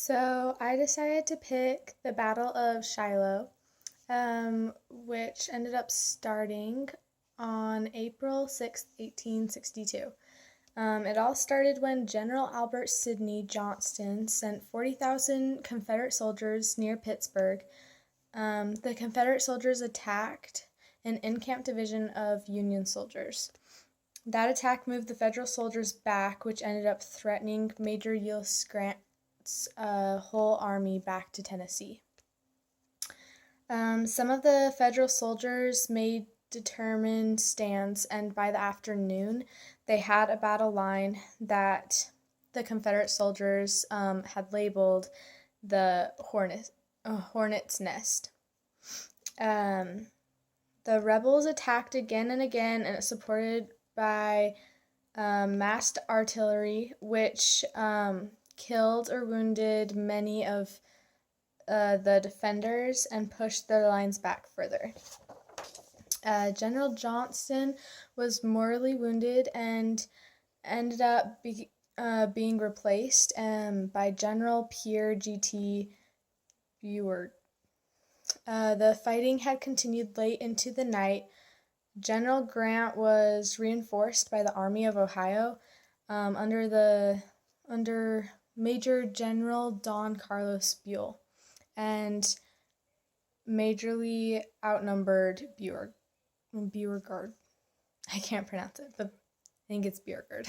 So I decided to pick the Battle of Shiloh, which ended up starting on April 6th, 1862. It all started when General Albert Sidney Johnston sent 40,000 Confederate soldiers near Pittsburgh. The Confederate soldiers attacked an in-camp division of Union soldiers. That attack moved the Federal soldiers back, which ended up threatening Major Ulysses Grant's whole army back to Tennessee. Some of the Federal soldiers made determined stands, and by the afternoon, they had a battle line that the Confederate soldiers had labeled the Hornet's Nest. The rebels attacked again and again, and it supported by massed artillery, which killed or wounded many of the defenders and pushed their lines back further. General Johnston was mortally wounded and ended up being replaced by General Pierre G.T. Ewart. The fighting had continued late into the night. General Grant was reinforced by the Army of Ohio under Major General Don Carlos Buell, and majorly outnumbered Beauregard. I can't pronounce it, but I think it's Beauregard.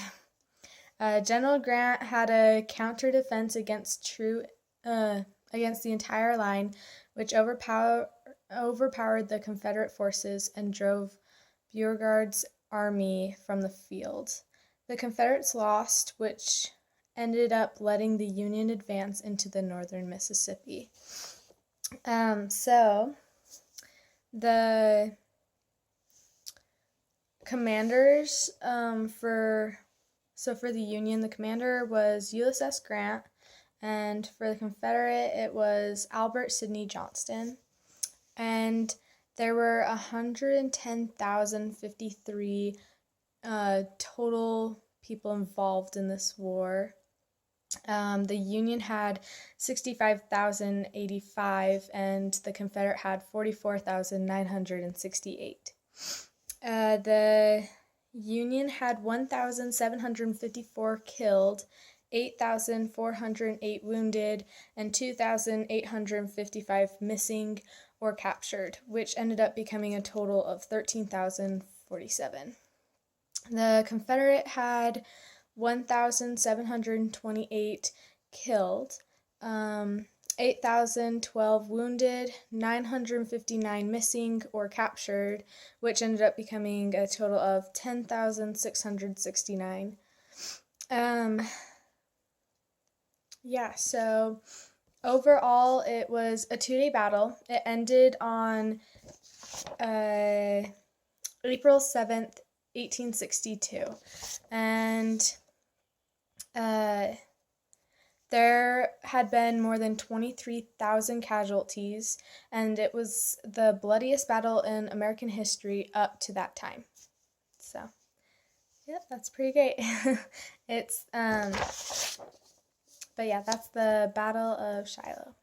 General Grant had a counter defense against the entire line, which overpowered the Confederate forces and drove Beauregard's army from the field. The Confederates lost, which ended up letting the Union advance into the northern Mississippi. So the commanders for the Union, the commander was Ulysses S. Grant, and for the Confederate, it was Albert Sidney Johnston. And there were 110,053 total people involved in this war. The Union had 65,085, and the Confederate had 44,968. The Union had 1,754 killed, 8,408 wounded, and 2,855 missing or captured, which ended up becoming a total of 13,047. The Confederate had 1,728 killed, 8,012 wounded, 959 missing or captured, which ended up becoming a total of 10,669. So overall, it was a 2-day battle. It ended on April 7th, 1862. And there had been more than 23,000 casualties, and it was the bloodiest battle in American history up to that time. So, yep, that's pretty great. But yeah, that's the Battle of Shiloh.